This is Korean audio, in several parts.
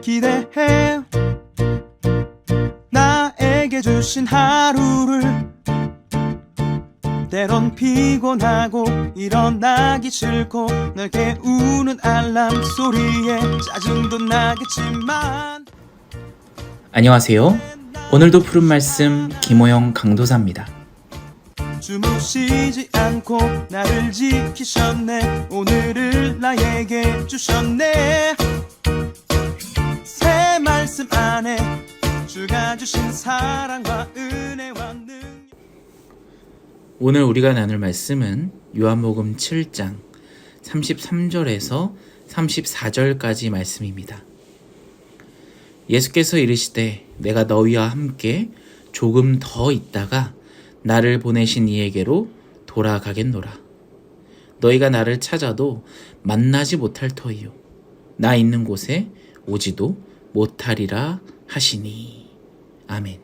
기대해 나에게 주신 하루를 때론 피곤하고 일어나기 싫고 널 깨우는 알람 소리에 짜증도 나겠지만 안녕하세요. 오늘도 푸른 말씀 김호영 강도사입니다. 주무시지 않고 나를 지키셨네. 오늘을 나에게 주셨네. 새 말씀 안에 주가 주신 사랑과 은혜와 능력. 오늘 우리가 나눌 말씀은 요한복음 7장 33절에서 34절까지 말씀입니다. 예수께서 이르시되 내가 너희와 함께 조금 더 있다가 나를 보내신 이에게로 돌아가겠노라. 너희가 나를 찾아도 만나지 못할 터이요 나 있는 곳에 오지도 못하리라 하시니. 아멘.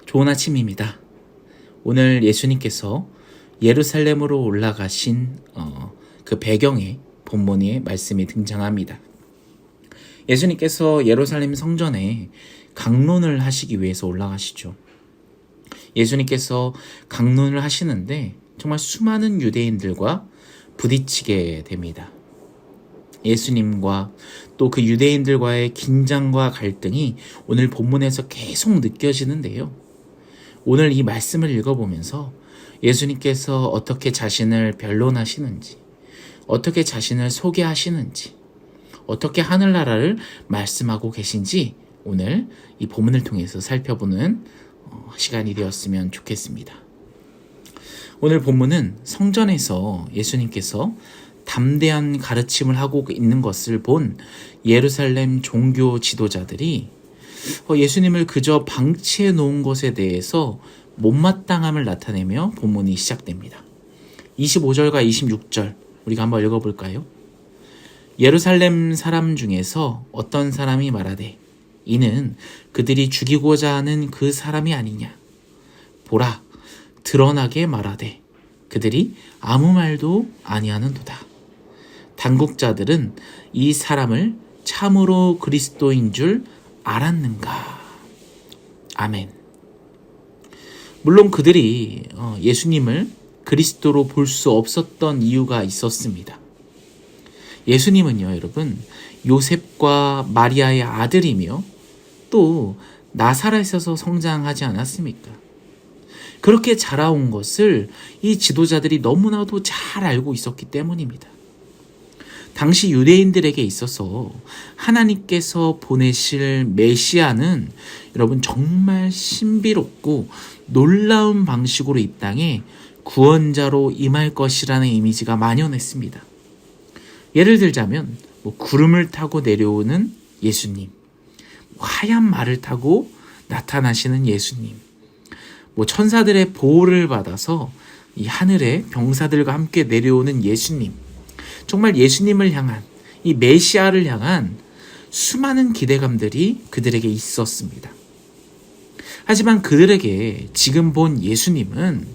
좋은 아침입니다. 오늘 예수님께서 예루살렘으로 올라가신 그 배경에 본문의 말씀이 등장합니다. 예수님께서 예루살렘 성전에 강론을 하시기 위해서 올라가시죠. 예수님께서 강론을 하시는데 정말 수많은 유대인들과 부딪히게 됩니다. 예수님과 또 그 유대인들과의 긴장과 갈등이 오늘 본문에서 계속 느껴지는데요. 오늘 이 말씀을 읽어보면서 예수님께서 어떻게 자신을 변론하시는지, 어떻게 자신을 소개하시는지, 어떻게 하늘나라를 말씀하고 계신지 오늘 이 본문을 통해서 살펴보는 시간이 되었으면 좋겠습니다. 오늘 본문은 성전에서 예수님께서 담대한 가르침을 하고 있는 것을 본 예루살렘 종교 지도자들이 예수님을 그저 방치해 놓은 것에 대해서 못마땅함을 나타내며 본문이 시작됩니다. 25절과 26절 우리가 한번 읽어볼까요? 예루살렘 사람 중에서 어떤 사람이 말하되 이는 그들이 죽이고자 하는 그 사람이 아니냐. 보라, 드러나게 말하되 그들이 아무 말도 아니하는도다. 당국자들은 이 사람을 참으로 그리스도인 줄 알았는가. 아멘. 물론 그들이 예수님을 그리스도로 볼 수 없었던 이유가 있었습니다. 예수님은요, 여러분, 요셉과 마리아의 아들이며 또 나사렛에서 성장하지 않았습니까? 그렇게 자라온 것을 이 지도자들이 너무나도 잘 알고 있었기 때문입니다. 당시 유대인들에게 있어서 하나님께서 보내실 메시아는 여러분 정말 신비롭고 놀라운 방식으로 이 땅에 구원자로 임할 것이라는 이미지가 만연했습니다. 예를 들자면 구름을 타고 내려오는 예수님, 하얀 말을 타고 나타나시는 예수님, 천사들의 보호를 받아서 이 하늘에 병사들과 함께 내려오는 예수님, 정말 예수님을 향한 이 메시아를 향한 수많은 기대감들이 그들에게 있었습니다. 하지만 그들에게 지금 본 예수님은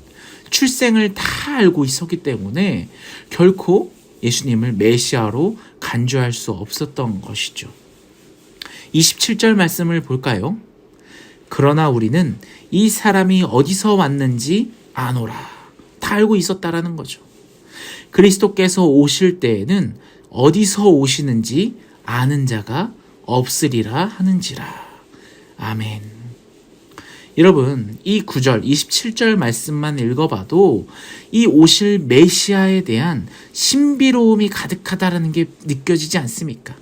출생을 다 알고 있었기 때문에 결코 예수님을 메시아로 간주할 수 없었던 것이죠. 27절 말씀을 볼까요? 그러나 우리는 이 사람이 어디서 왔는지 아노라. 다 알고 있었다라는 거죠. 그리스도께서 오실 때에는 어디서 오시는지 아는 자가 없으리라 하는지라. 아멘. 여러분, 이 9절, 27절 말씀만 읽어봐도 이 오실 메시아에 대한 신비로움이 가득하다라는 게 느껴지지 않습니까?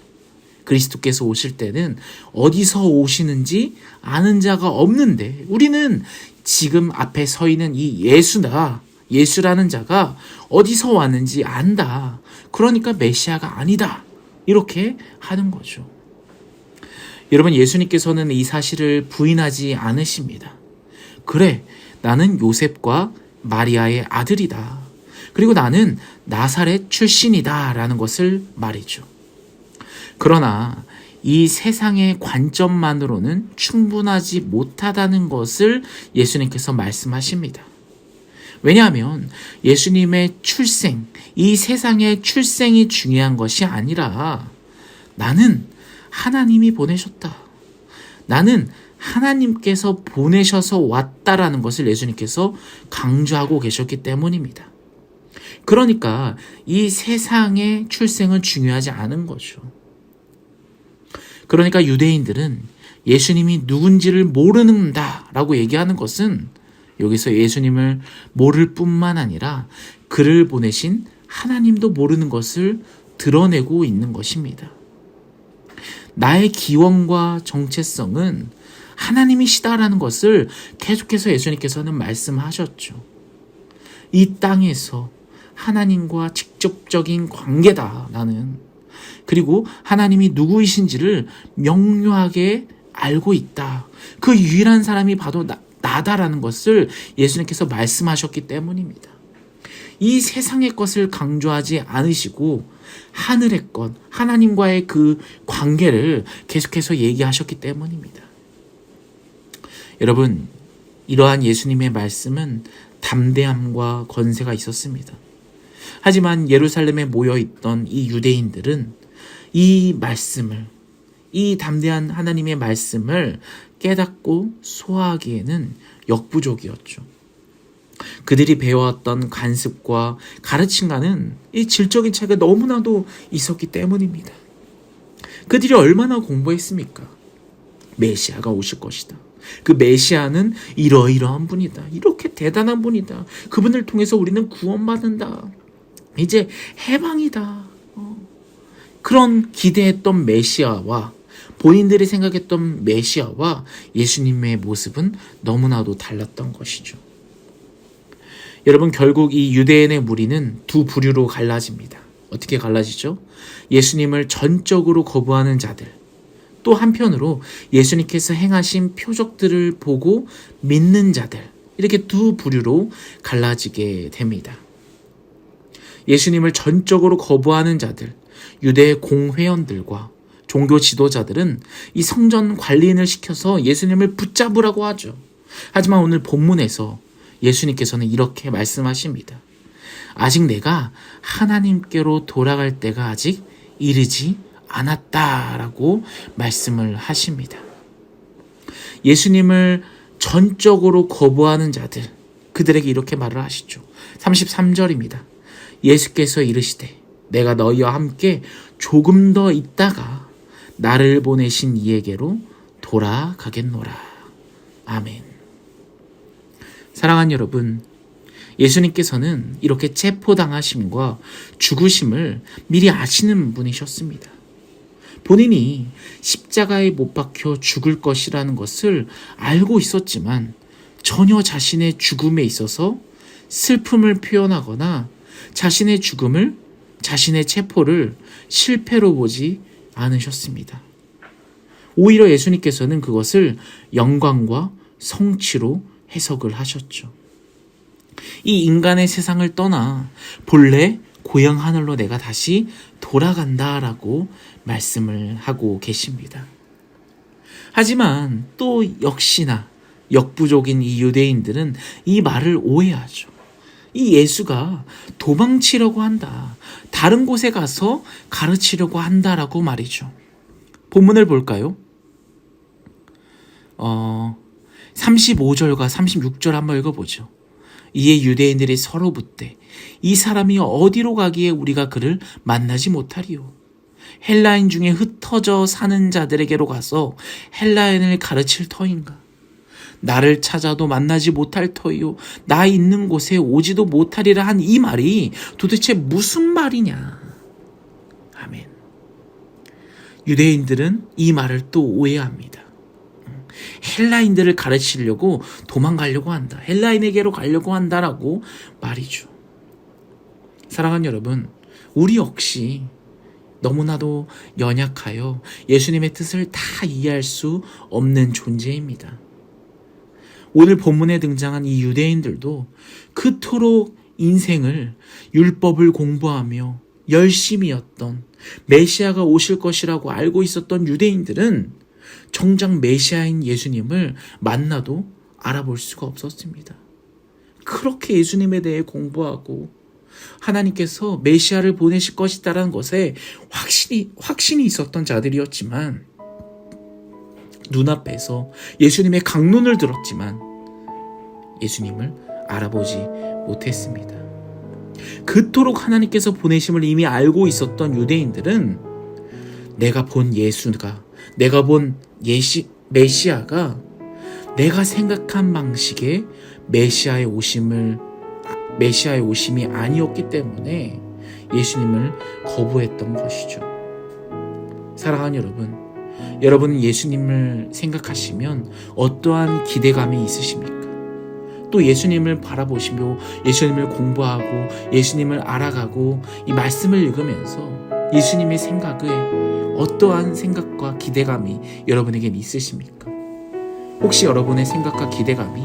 그리스도께서 오실 때는 어디서 오시는지 아는 자가 없는데 우리는 지금 앞에 서 있는 이 예수라는 자가 어디서 왔는지 안다. 그러니까 메시아가 아니다. 이렇게 하는 거죠. 여러분, 예수님께서는 이 사실을 부인하지 않으십니다. 그래, 나는 요셉과 마리아의 아들이다. 그리고 나는 나사렛 출신이다 라는 것을 말이죠. 그러나 이 세상의 관점만으로는 충분하지 못하다는 것을 예수님께서 말씀하십니다. 왜냐하면 예수님의 출생, 이 세상의 출생이 중요한 것이 아니라 나는 하나님이 보내셨다. 나는 하나님께서 보내셔서 왔다라는 것을 예수님께서 강조하고 계셨기 때문입니다. 그러니까 이 세상의 출생은 중요하지 않은 거죠. 그러니까 유대인들은 예수님이 누군지를 모른다라고 얘기하는 것은 여기서 예수님을 모를 뿐만 아니라 그를 보내신 하나님도 모르는 것을 드러내고 있는 것입니다. 나의 기원과 정체성은 하나님이시다라는 것을 계속해서 예수님께서는 말씀하셨죠. 이 땅에서 하나님과 직접적인 관계다, 나는. 그리고 하나님이 누구이신지를 명료하게 알고 있다. 그 유일한 사람이 바로 나다라는 것을 예수님께서 말씀하셨기 때문입니다. 이 세상의 것을 강조하지 않으시고 하늘의 것, 하나님과의 그 관계를 계속해서 얘기하셨기 때문입니다. 여러분, 이러한 예수님의 말씀은 담대함과 권세가 있었습니다. 하지만 예루살렘에 모여있던 이 유대인들은 이 말씀을, 이 담대한 하나님의 말씀을 깨닫고 소화하기에는 역부족이었죠. 그들이 배워왔던 관습과 가르침과는 이 질적인 차이가 너무나도 있었기 때문입니다. 그들이 얼마나 공부했습니까? 메시아가 오실 것이다. 그 메시아는 이러이러한 분이다. 이렇게 대단한 분이다. 그분을 통해서 우리는 구원받는다. 이제 해방이다. 그런 기대했던 메시아와 본인들이 생각했던 메시아와 예수님의 모습은 너무나도 달랐던 것이죠. 여러분, 결국 이 유대인의 무리는 두 부류로 갈라집니다. 어떻게 갈라지죠? 예수님을 전적으로 거부하는 자들, 또 한편으로 예수님께서 행하신 표적들을 보고 믿는 자들, 이렇게 두 부류로 갈라지게 됩니다. 예수님을 전적으로 거부하는 자들, 유대 공회원들과 종교 지도자들은 이 성전 관리인을 시켜서 예수님을 붙잡으라고 하죠. 하지만 오늘 본문에서 예수님께서는 이렇게 말씀하십니다. 아직 내가 하나님께로 돌아갈 때가 아직 이르지 않았다라고 말씀을 하십니다. 예수님을 전적으로 거부하는 자들, 그들에게 이렇게 말을 하시죠. 33절입니다. 예수께서 이르시되 내가 너희와 함께 조금 더 있다가 나를 보내신 이에게로 돌아가겠노라. 아멘. 사랑하는 여러분, 예수님께서는 이렇게 체포당하심과 죽으심을 미리 아시는 분이셨습니다. 본인이 십자가에 못 박혀 죽을 것이라는 것을 알고 있었지만 전혀 자신의 죽음에 있어서 슬픔을 표현하거나 자신의 죽음을, 자신의 체포를 실패로 보지 않으셨습니다. 오히려 예수님께서는 그것을 영광과 성취로 해석을 하셨죠. 이 인간의 세상을 떠나 본래 고향 하늘로 내가 다시 돌아간다라고 말씀을 하고 계십니다. 하지만 또 역시나 역부족인 이 유대인들은 이 말을 오해하죠. 이 예수가 도망치려고 한다. 다른 곳에 가서 가르치려고 한다라고 말이죠. 본문을 볼까요? 35절과 36절 한번 읽어보죠. 이에 유대인들이 서로 묻되 이 사람이 어디로 가기에 우리가 그를 만나지 못하리요? 헬라인 중에 흩어져 사는 자들에게로 가서 헬라인을 가르칠 터인가? 나를 찾아도 만나지 못할 터이요 나 있는 곳에 오지도 못하리라 한 이 말이 도대체 무슨 말이냐? 아멘. 유대인들은 이 말을 또 오해합니다. 헬라인들을 가르치려고 도망가려고 한다. 헬라인에게로 가려고 한다라고 말이죠. 사랑하는 여러분, 우리 역시 너무나도 연약하여 예수님의 뜻을 다 이해할 수 없는 존재입니다. 오늘 본문에 등장한 이 유대인들도 그토록 인생을 율법을 공부하며 열심이었던 메시아가 오실 것이라고 알고 있었던 유대인들은 정작 메시아인 예수님을 만나도 알아볼 수가 없었습니다. 그렇게 예수님에 대해 공부하고 하나님께서 메시아를 보내실 것이다라는 것에 확신이 있었던 자들이었지만 눈앞에서 예수님의 강론을 들었지만 예수님을 알아보지 못했습니다. 그토록 하나님께서 보내심을 이미 알고 있었던 유대인들은 내가 본 예수가, 내가 본 메시아가 내가 생각한 방식의 메시아의 오심이 아니었기 때문에 예수님을 거부했던 것이죠. 사랑하는 여러분, 여러분은 예수님을 생각하시면 어떠한 기대감이 있으십니까? 또 예수님을 바라보시며 예수님을 공부하고 예수님을 알아가고 이 말씀을 읽으면서 예수님의 생각에 어떠한 생각과 기대감이 여러분에겐 있으십니까? 혹시 여러분의 생각과 기대감이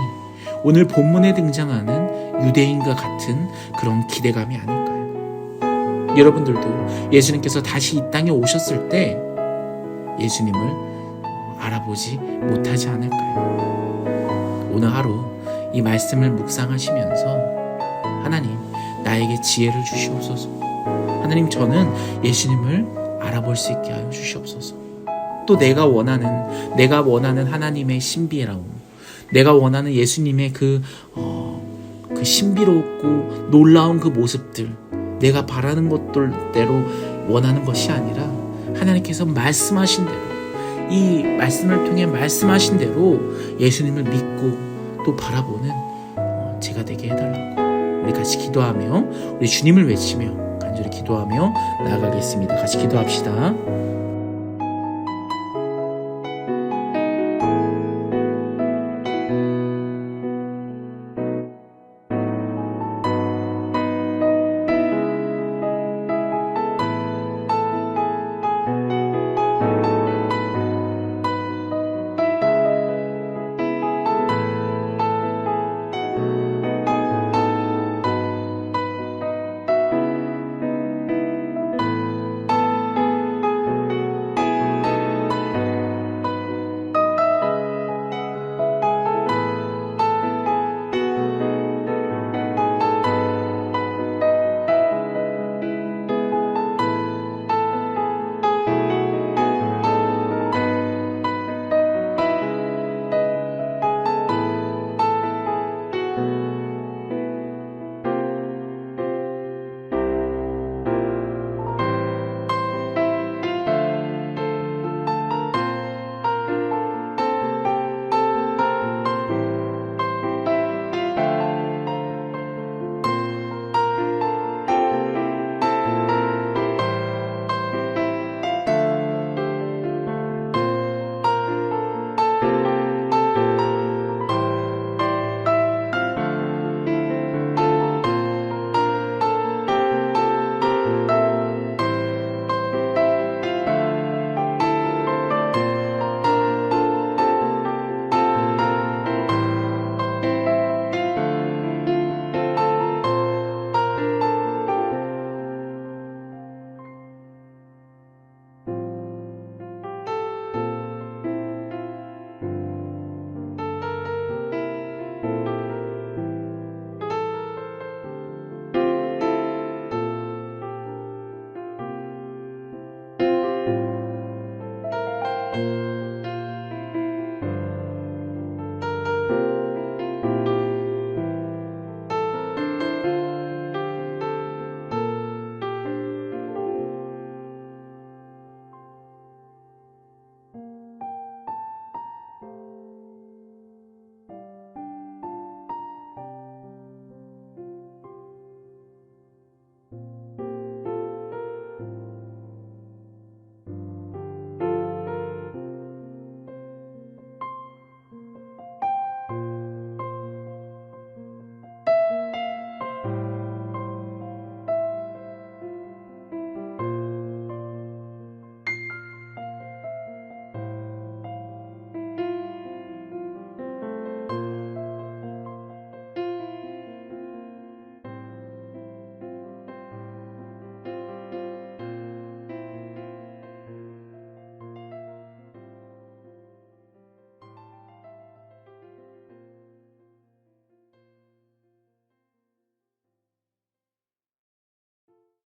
오늘 본문에 등장하는 유대인과 같은 그런 기대감이 아닐까요? 여러분들도 예수님께서 다시 이 땅에 오셨을 때 예수님을 알아보지 못하지 않을까요? 오늘 하루 이 말씀을 묵상하시면서 하나님, 나에게 지혜를 주시옵소서. 하나님, 저는 예수님을 알아볼 수 있게 하여 주시옵소서. 또 내가 원하는 하나님의 신비라움, 내가 원하는 예수님의 그 신비롭고 놀라운 그 모습들, 내가 바라는 것들대로 원하는 것이 아니라 하나님께서 말씀하신 대로, 이 말씀을 통해 말씀하신 대로 예수님을 믿고 또 바라보는 제가 되게 해달라고 우리 같이 기도하며 우리 주님을 외치며 간절히 기도하며 나아가겠습니다. 같이 기도합시다.